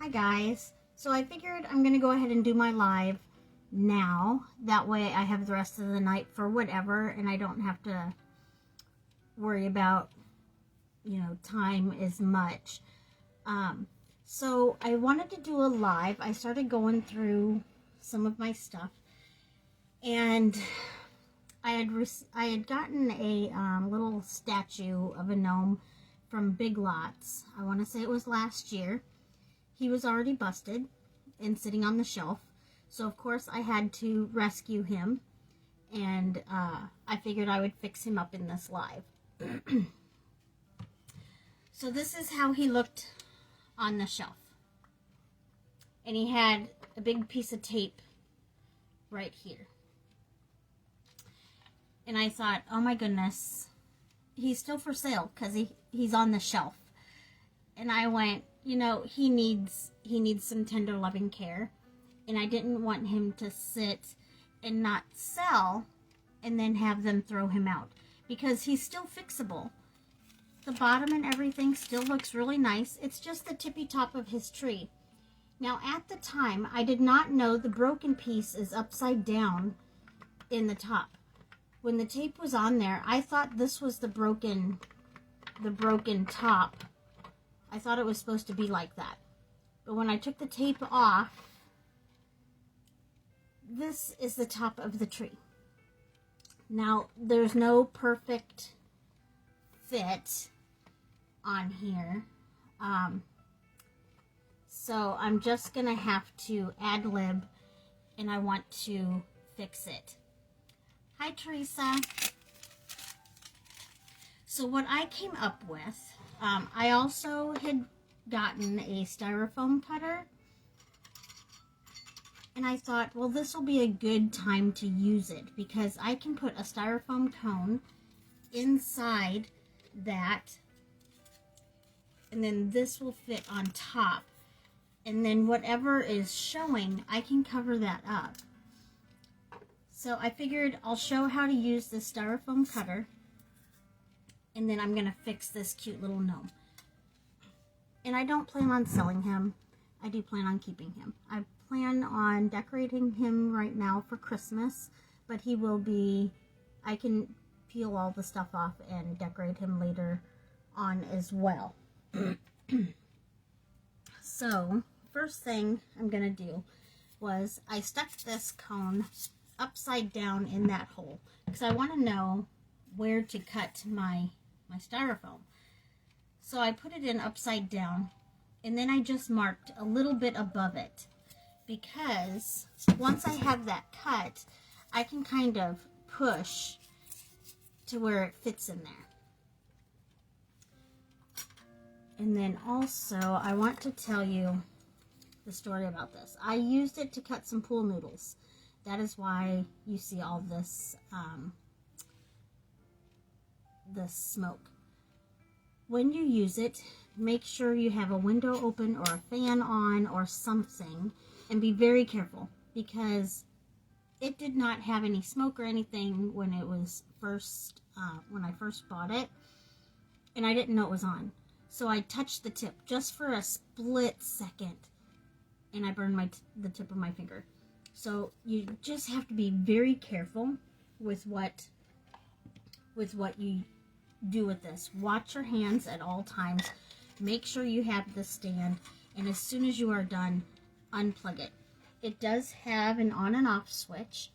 Hi guys. So I figured I'm going to go ahead and do my live now. That way I have the rest of the night for whatever and I don't have to worry about, time as much. So I wanted to do a live. I started going through some of my stuff and I had gotten a little statue of a gnome from Big Lots. I want to say it was last year. He was already busted and sitting on the shelf. So of course I had to rescue him, and I figured I would fix him up in this live. So this is how he looked on the shelf. And he had a big piece of tape right here. And I thought, oh my goodness, he's still for sale because he's on the shelf. And I went, he needs some tender loving care. And I didn't want him to sit and not sell and then have them throw him out, because he's still fixable. The bottom and everything still looks really nice. It's just the tippy top of his tree. Now at the time, I did not know the broken piece is upside down in the top. When the tape was on there, I thought this was the broken top. I thought it was supposed to be like that. But when I took the tape off, this is the top of the tree. Now, there's no perfect fit on here. So I'm just going to have to ad-lib, and I want to fix it. Hi, Teresa. So what I came up with, I also had gotten a styrofoam cutter. And I thought, well, this will be a good time to use it, because I can put a styrofoam cone inside that, and then this will fit on top. And then whatever is showing, I can cover that up. So I figured I'll show how to use this styrofoam cutter, and then I'm going to fix this cute little gnome. And I don't plan on selling him. I do plan on keeping him. I plan on decorating him right now for Christmas, but he will be, I can peel all the stuff off and decorate him later on as well. So, first thing I'm going to do was I stuck this cone upside down in that hole, because I want to know where to cut my styrofoam. So I put it in upside down, and then I just marked a little bit above it, because once I have that cut, I can kind of push to where it fits in there. And then also, I want to tell you the story about this. I used it to cut some pool noodles. That is why you see all this, this smoke. When you use it, make sure you have a window open or a fan on or something, and be very careful, because it did not have any smoke or anything when it was first, when I first bought it, and I didn't know it was on. So I touched the tip just for a split second, and I burned the tip of my finger. So you just have to be very careful with what you do with this. Watch your hands at all times. Make sure you have the stand, and as soon as you are done, unplug it. It does have an on and off switch,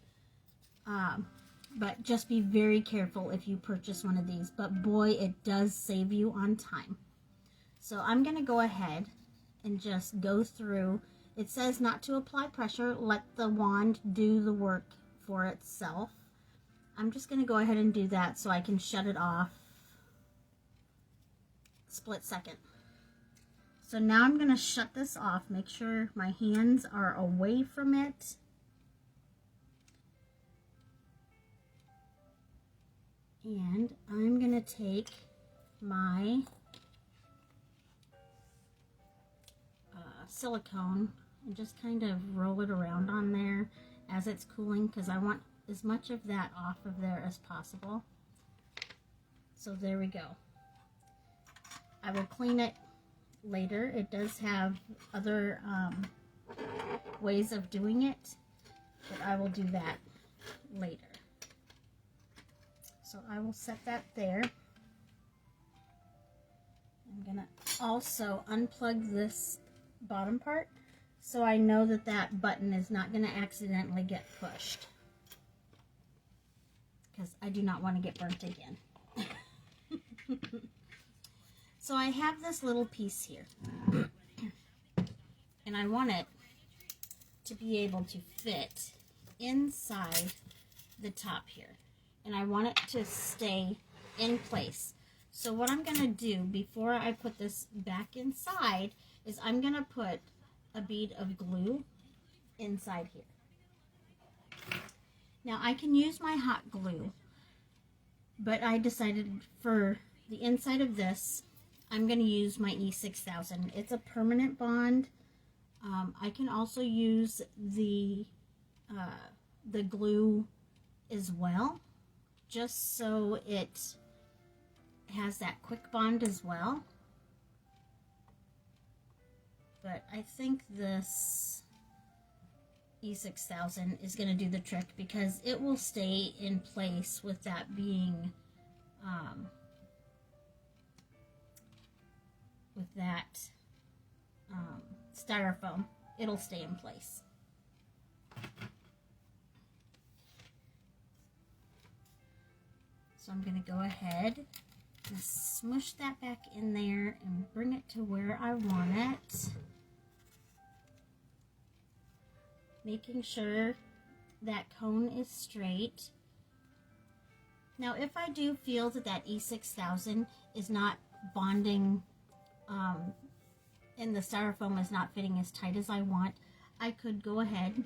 but just be very careful if you purchase one of these. But boy, it does save you on time. So I'm going to go ahead and just go through. It says not to apply pressure. Let the wand do the work for itself. I'm just going to go ahead and do that so I can shut it off. Split second. So now I'm going to shut this off. Make sure my hands are away from it. And I'm going to take my silicone and just kind of roll it around on there as it's cooling, because I want as much of that off of there as possible. So there we go. I will clean it later. It does have other ways of doing it, but I will do that later. So I will set that there. I'm gonna also unplug this bottom part so I know that that button is not gonna accidentally get pushed, because I do not want to get burnt again. So I have this little piece here, and I want it to be able to fit inside the top here, and I want it to stay in place. So what I'm going to do before I put this back inside is I'm going to put a bead of glue inside here. Now I can use my hot glue, but I decided for the inside of this, I'm going to use my E6000. It's a permanent bond. I can also use the glue as well, just so it has that quick bond as well. But I think this E6000 is going to do the trick, because it will stay in place with that being with that styrofoam. It'll stay in place. So I'm going to go ahead and smush that back in there and bring it to where I want it, making sure that cone is straight. Now if I do feel that that E6000 is not bonding and the styrofoam is not fitting as tight as I want, I could go ahead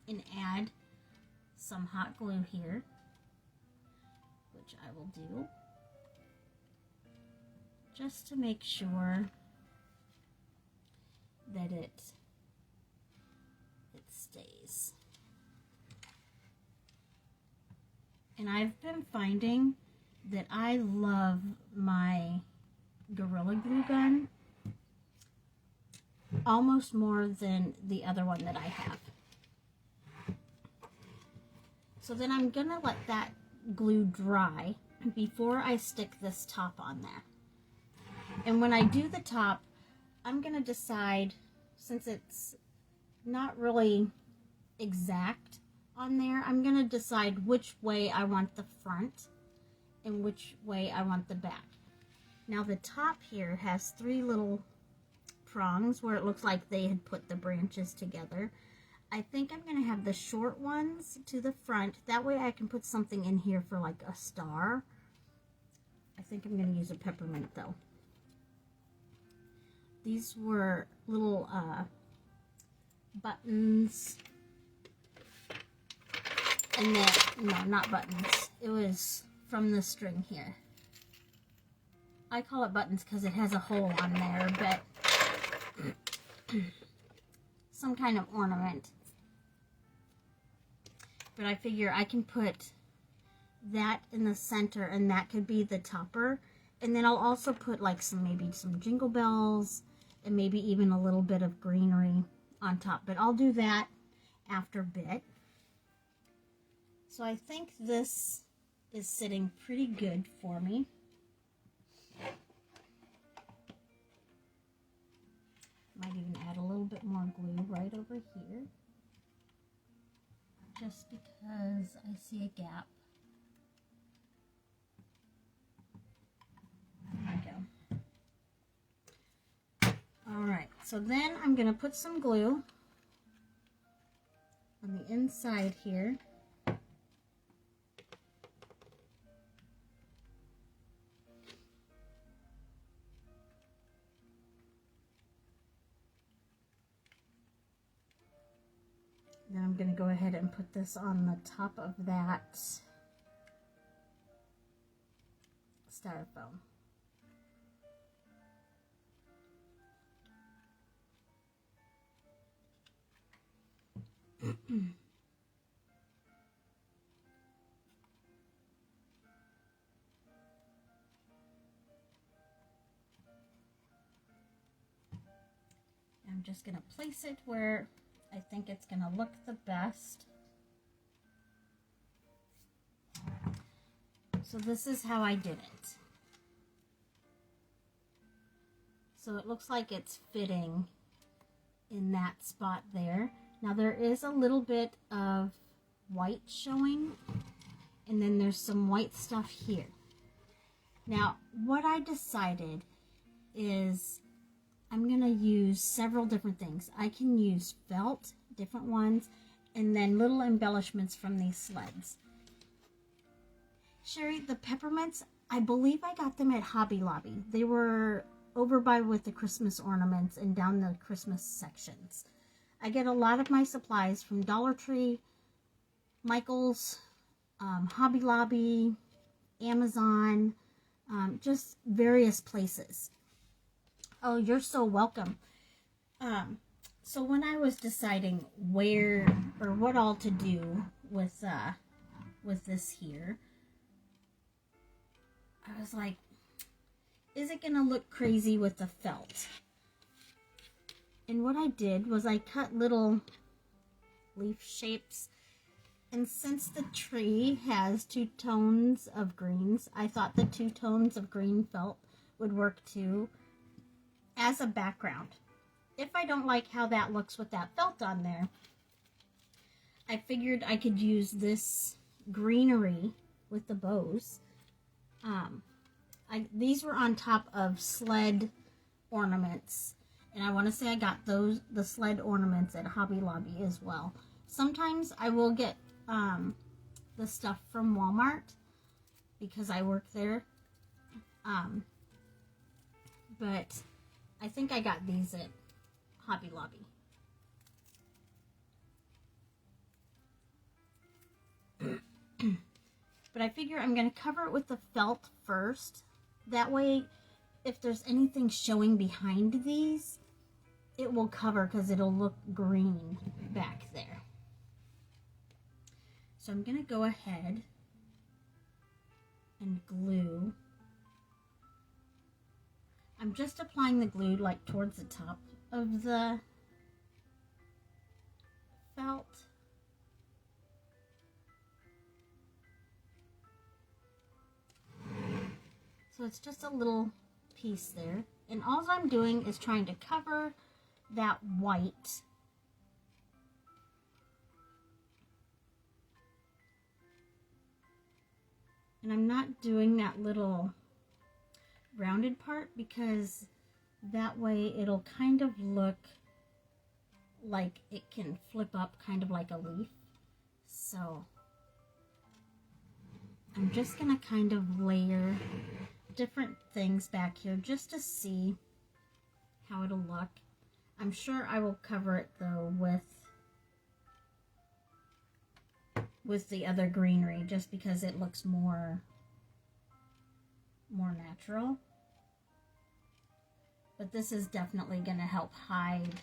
and add some hot glue here, which I will do, just to make sure that it stays. And I've been finding that I love my Gorilla Glue gun almost more than the other one that I have. So then I'm gonna let that glue dry before I stick this top on there. And when I do the top, I'm gonna decide, since it's not really exact on there, I'm gonna decide which way I want the front and which way I want the back. Now the top here has 3 little prongs where it looks like they had put the branches together. I think I'm going to have the short ones to the front. That way I can put something in here for like a star. I think I'm going to use a peppermint though. These were little buttons. And then, no, not buttons. It was from the string here. I call it buttons because it has a hole on there, but some kind of ornament. But I figure I can put that in the center, and that could be the topper. And then I'll also put like maybe some jingle bells and maybe even a little bit of greenery on top. But I'll do that after a bit. So I think this is sitting pretty good for me. Might even add a little bit more glue right over here, just because I see a gap. There we go. Alright, so then I'm going to put some glue on the inside here. Then I'm going to go ahead and put this on the top of that styrofoam. I'm just going to place it where I think it's going to look the best. So this is how I did it. So it looks like it's fitting in that spot there. Now there is a little bit of white showing, and then there's some white stuff here. Now what I decided is I'm gonna use several different things. I can use felt, different ones, and then little embellishments from these sleds. Sherry, the peppermints, I believe I got them at Hobby Lobby. They were over by with the Christmas ornaments and down the Christmas sections. I get a lot of my supplies from Dollar Tree, Michael's, Hobby Lobby, Amazon, just various places. Oh, you're so welcome. So when I was deciding where or what all to do with this here, I was like, is it gonna look crazy with the felt? And what I did was I cut little leaf shapes, and since the tree has 2 tones of greens, I thought the 2 tones of green felt would work too as a background. If I don't like how that looks with that felt on there, I figured I could use this greenery with the bows. These were on top of sled ornaments, and I want to say I got the sled ornaments at Hobby Lobby as well. Sometimes I will get the stuff from Walmart because I work there, but I think I got these at Hobby Lobby. But I figure I'm going to cover it with the felt first. That way, if there's anything showing behind these, it will cover because it'll look green back there. So I'm going to go ahead and glue. I'm just applying the glue like towards the top of the felt. So it's just a little piece there. And all I'm doing is trying to cover that white. And I'm not doing that little rounded part because that way it'll kind of look like it can flip up kind of like a leaf. So I'm just going to kind of layer different things back here just to see how it'll look. I'm sure I will cover it though with the other greenery just because it looks more natural. But this is definitely going to help hide.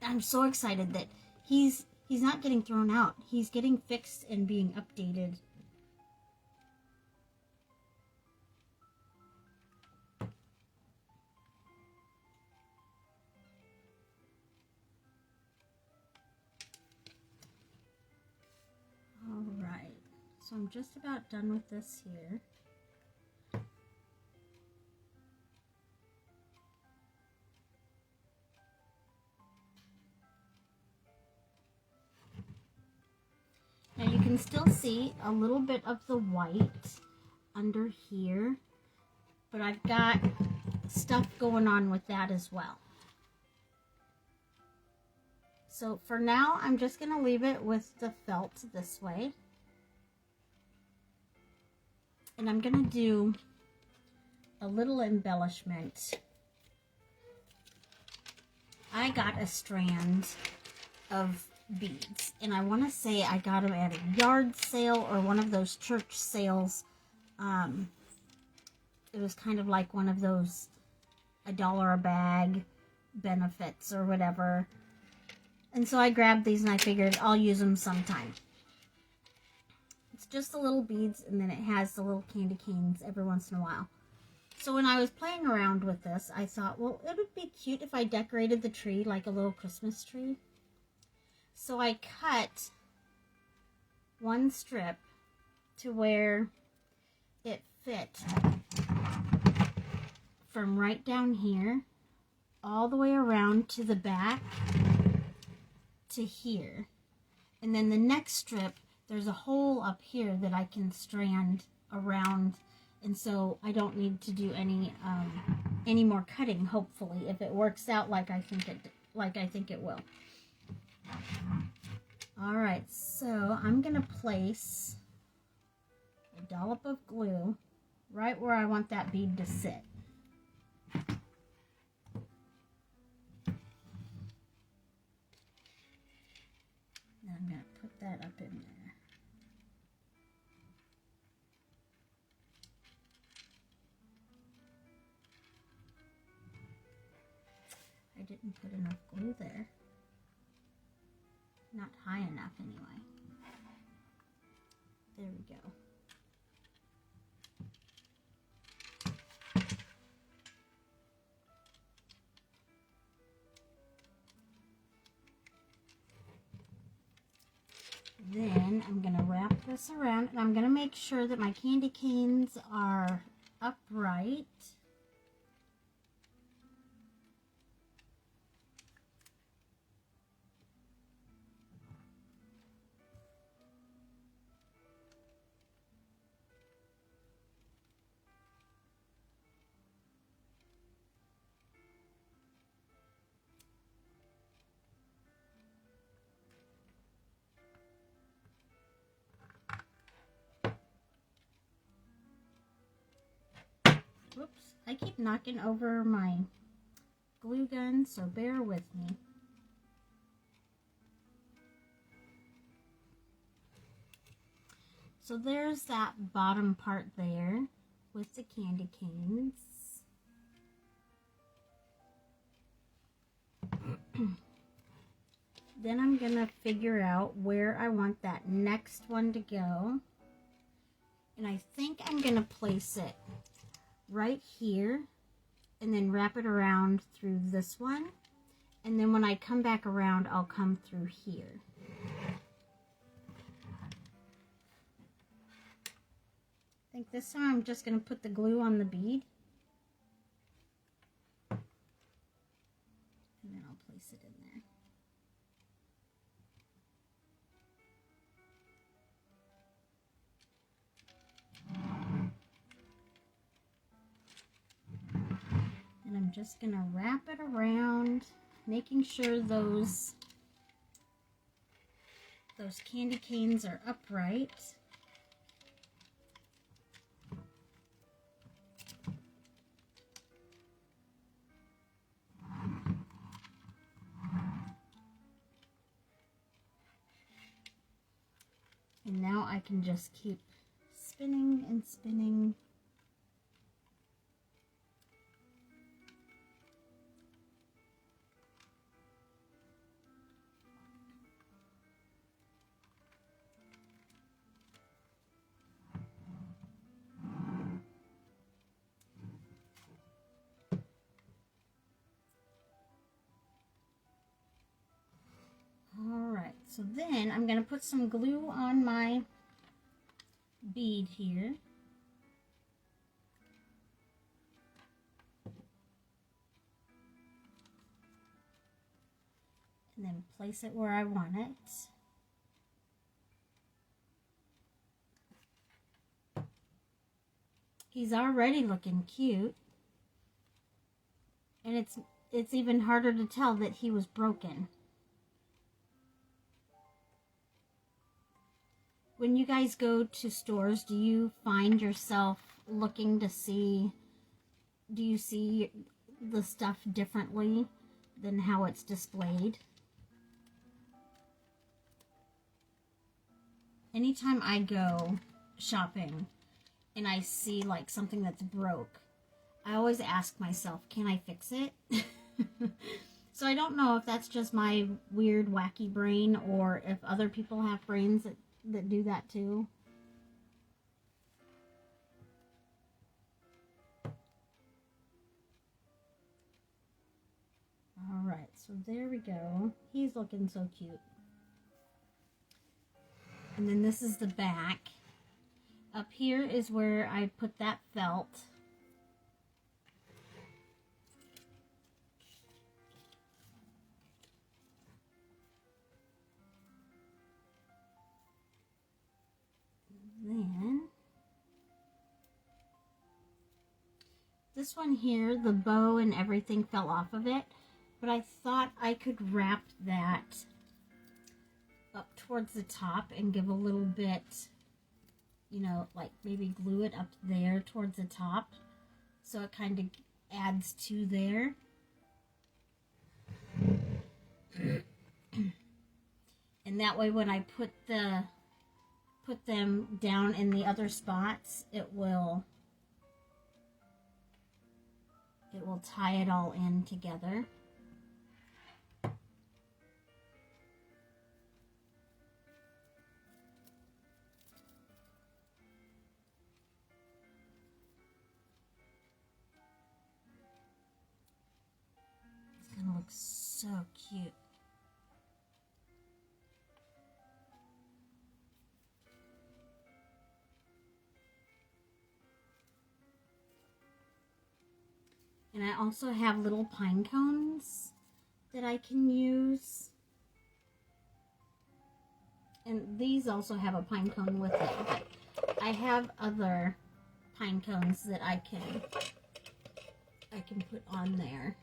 I'm so excited that he's not getting thrown out. He's getting fixed and being updated. Alright, so I'm just about done with this here. Now you can still see a little bit of the white under here, but I've got stuff going on with that as well. So for now, I'm just going to leave it with the felt this way. And I'm going to do a little embellishment. I got a strand of beads, and I want to say I got them at a yard sale or one of those church sales. It was kind of like one of those $1 a bag benefits or whatever. And so I grabbed these and I figured I'll use them sometime. It's just the little beads, and then it has the little candy canes every once in a while. So when I was playing around with this, I thought, well, it would be cute if I decorated the tree like a little Christmas tree. So I cut one strip to where it fit from right down here all the way around to the back to here. And then the next strip, there's a hole up here that I can strand around, and so I don't need to do any more cutting, hopefully, if it works out like I think it will. All right, so I'm gonna place a dollop of glue right where I want that bead to sit. Now I'm gonna put that up in there. I didn't put enough glue there. Not high enough anyway. There we go. Then I'm going to wrap this around, and I'm going to make sure that my candy canes are upright. Whoops, I keep knocking over my glue gun, so bear with me. So there's that bottom part there with the candy canes. Then I'm gonna figure out where I want that next one to go. And I think I'm gonna place it right here and then wrap it around through this one. And then when I come back around, I'll come through here. I think this time I'm just gonna put the glue on the bead. And then I'll place it in there. And I'm just going to wrap it around, making sure those candy canes are upright. And now I can just keep spinning and spinning. So then I'm going to put some glue on my bead here. And then place it where I want it. He's already looking cute. And it's even harder to tell that he was broken. When you guys go to stores, do you find yourself looking to see, do you see the stuff differently than how it's displayed? Anytime I go shopping and I see like something that's broke, I always ask myself, can I fix it? So I don't know if that's just my weird wacky brain or if other people have brains that do that too. Alright, so there we go. He's looking so cute. And then this is the back. Up here is where I put that felt. Then this one here, the bow and everything fell off of it, but I thought I could wrap that up towards the top and give a little bit, you know, like maybe glue it up there towards the top so it kind of adds to there. And that way when I put them down in the other spots, it will tie it all in together. It's gonna look so cute. And I also have little pine cones that I can use. And these also have a pine cone with it, but I have other pine cones that I can put on there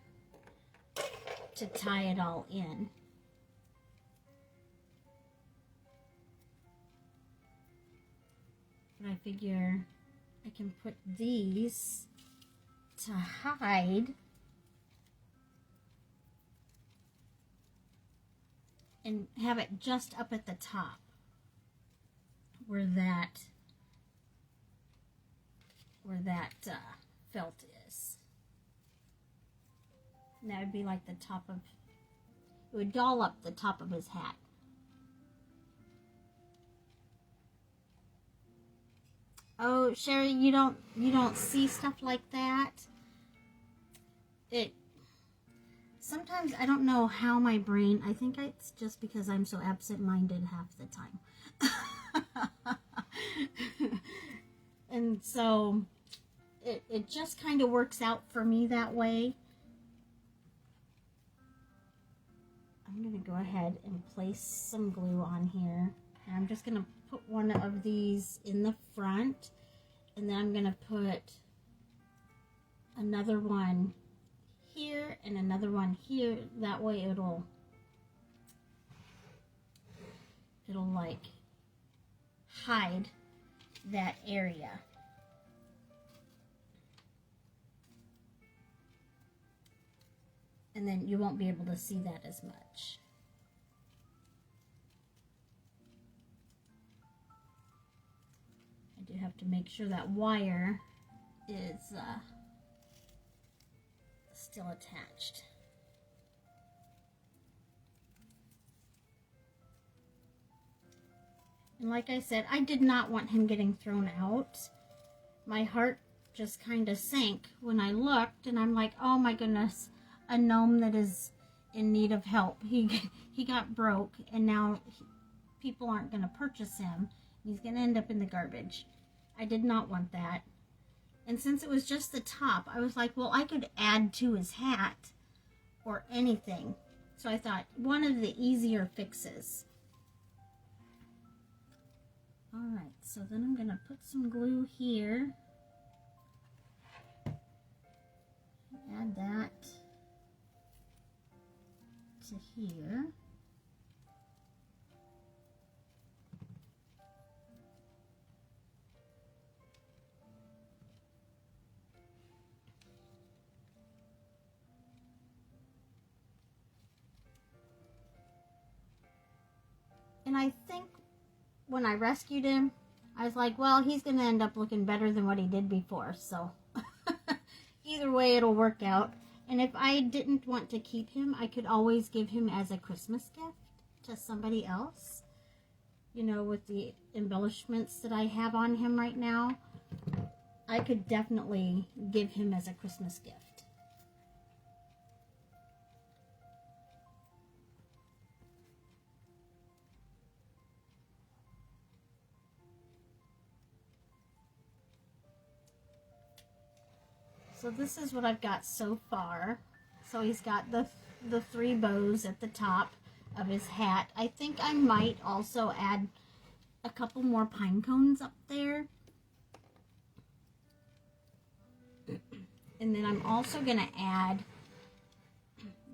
to tie it all in. But I figure I can put these to hide and have it just up at the top where that felt is. And that would be like the top of, it would doll up the top of his hat. Oh, Sherry, you don't see stuff like that? Sometimes I don't know how my brain, I think it's just because I'm so absent-minded half the time. And so it just kind of works out for me that way. I'm going to go ahead and place some glue on here. And I'm just going to put one of these in the front. And then I'm going to put another one here and another one here. That way it'll like hide that area. And then you won't be able to see that as much. I do have to make sure that wire is still attached. And like I said, I did not want him getting thrown out. My heart just kind of sank when I looked, and I'm like, oh my goodness, a gnome that is in need of help. He got broke, and now people aren't going to purchase him. He's going to end up in the garbage. I did not want that. And since it was just the top, I was like, well, I could add to his hat or anything. So I thought, one of the easier fixes. Alright, so then I'm going to put some glue here. Add that to here. And I think when I rescued him, I was like, well, he's going to end up looking better than what he did before. So either way, it'll work out. And if I didn't want to keep him, I could always give him as a Christmas gift to somebody else. You know, with the embellishments that I have on him right now, I could definitely give him as a Christmas gift. So this is what I've got so far. So he's got the 3 bows at the top of his hat. I think I might also add a couple more pine cones up there. And then I'm also going to add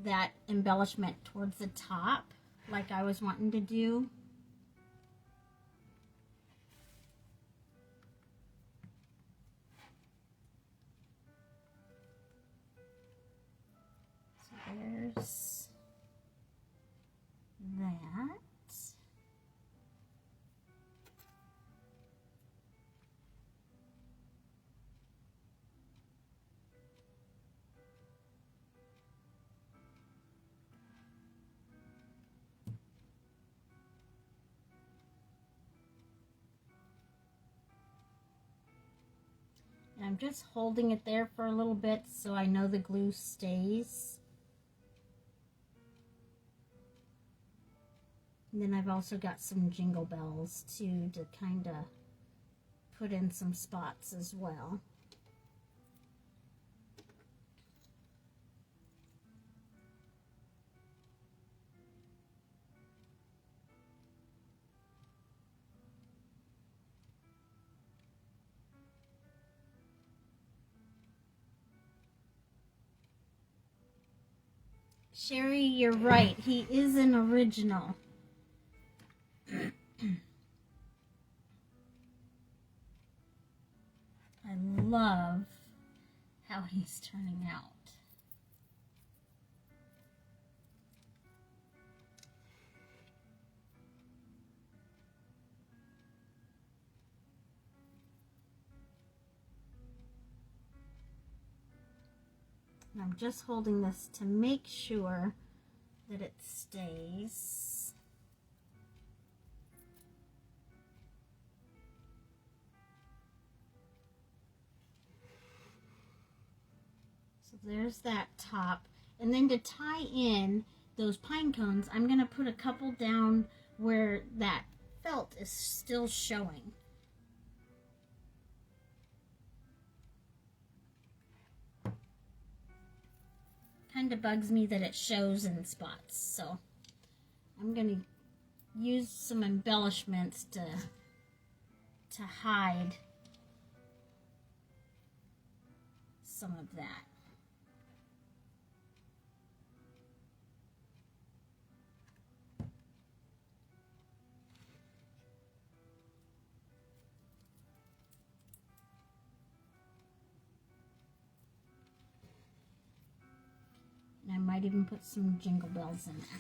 that embellishment towards the top, like I was wanting to do. So there's that. And I'm just holding it there for a little bit so I know the glue stays. And then I've also got some jingle bells too to kind of put in some spots as well. Sherry, you're right. He is an original. I love how he's turning out. And I'm just holding this to make sure that it stays. So there's that top. And then to tie in those pine cones, I'm going to put a couple down where that felt is still showing. Kind of bugs me that it shows in spots, so I'm going to use some embellishments to hide some of that. And I might even put some jingle bells in there.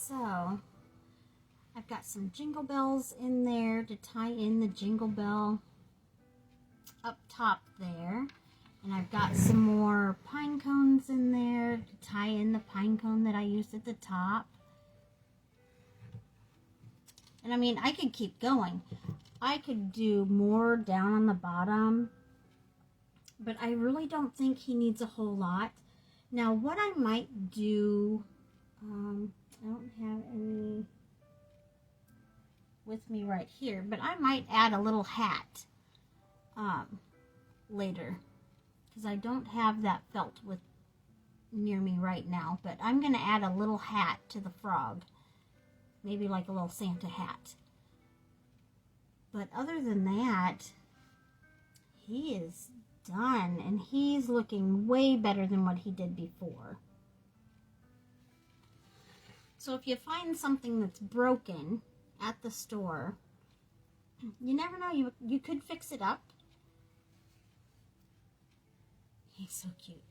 So I've got some jingle bells in there to tie in the jingle bell up top there. And I've got some more pine cones in there to tie in the pine cone that I used at the top. And I mean, I could keep going. I could do more down on the bottom, but I really don't think he needs a whole lot. Now what I might do, I don't have any with me right here, but I might add a little hat later, because I don't have that felt with near me right now, but I'm going to add a little hat to the frog, maybe like a little Santa hat. But other than that, he is done, and he's looking way better than what he did before. So if you find something that's broken at the store, you never know, you could fix it up. He's so cute.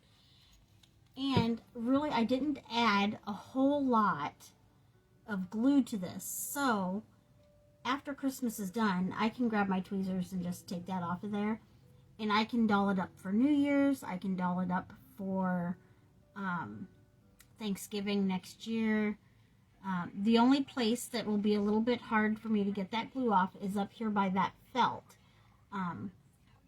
And really, I didn't add a whole lot of glue to this, so after Christmas is done, I can grab my tweezers and just take that off of there. And I can doll it up for New Year's. I can doll it up for Thanksgiving next year. The only place that will be a little bit hard for me to get that glue off is up here by that felt.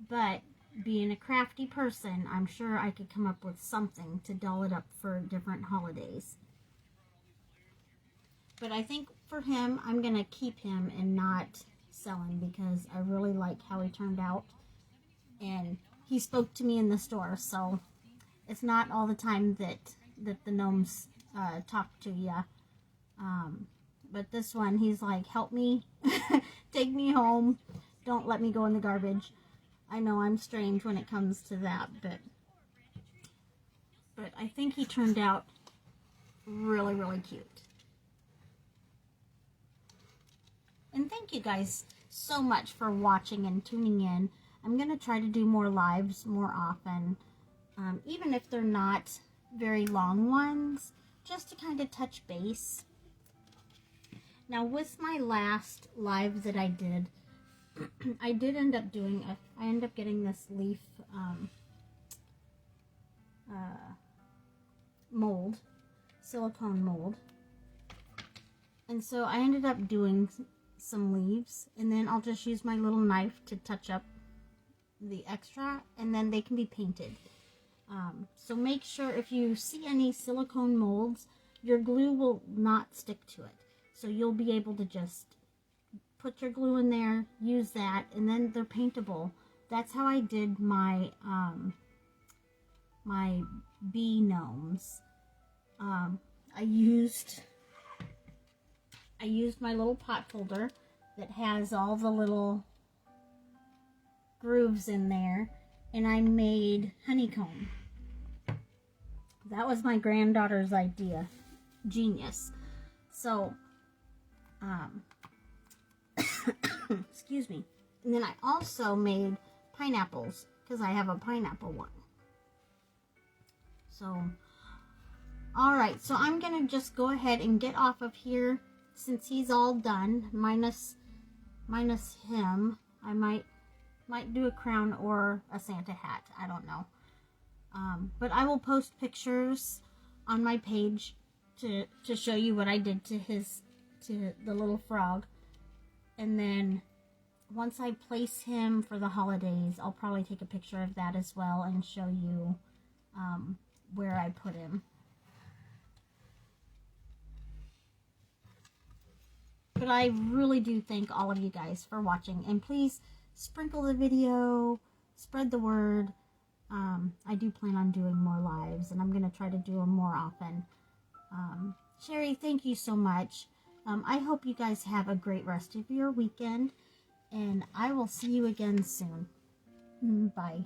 But being a crafty person, I'm sure I could come up with something to doll it up for different holidays. But I think for him, I'm going to keep him and not sell him because I really like how he turned out. And he spoke to me in the store, so it's not all the time that the gnomes talk to you. But this one, he's like, help me, take me home, don't let me go in the garbage. I know I'm strange when it comes to that, but I think he turned out really, really cute. And thank you guys so much for watching and tuning in. I'm going to try to do more lives more often, even if they're not very long ones, just to kind of touch base. Now, with my last live that I did, I did end up doing I ended up getting this leaf mold, silicone mold. And so I ended up doing some leaves, and then I'll just use my little knife to touch up the extra, and then they can be painted. So make sure if you see any silicone molds, your glue will not stick to it. So you'll be able to just put your glue in there, use that, and then they're paintable. That's how I did my my bee gnomes. I used my little pot holder that has all the little grooves in there, and I made honeycomb. That was my granddaughter's idea. Genius. So, excuse me. And then I also made pineapples, because I have a pineapple one. So, alright, so I'm going to just go ahead and get off of here, since he's all done, minus him. I might do a crown or a Santa hat. I don't know. But I will post pictures on my page to show you what I did to the little frog. And then once I place him for the holidays, I'll probably take a picture of that as well and show you where I put him. But I really do thank all of you guys for watching. And please sprinkle the video, spread the word. I do plan on doing more lives, and I'm going to try to do them more often. Sherry, thank you so much. I hope you guys have a great rest of your weekend, and I will see you again soon. Bye.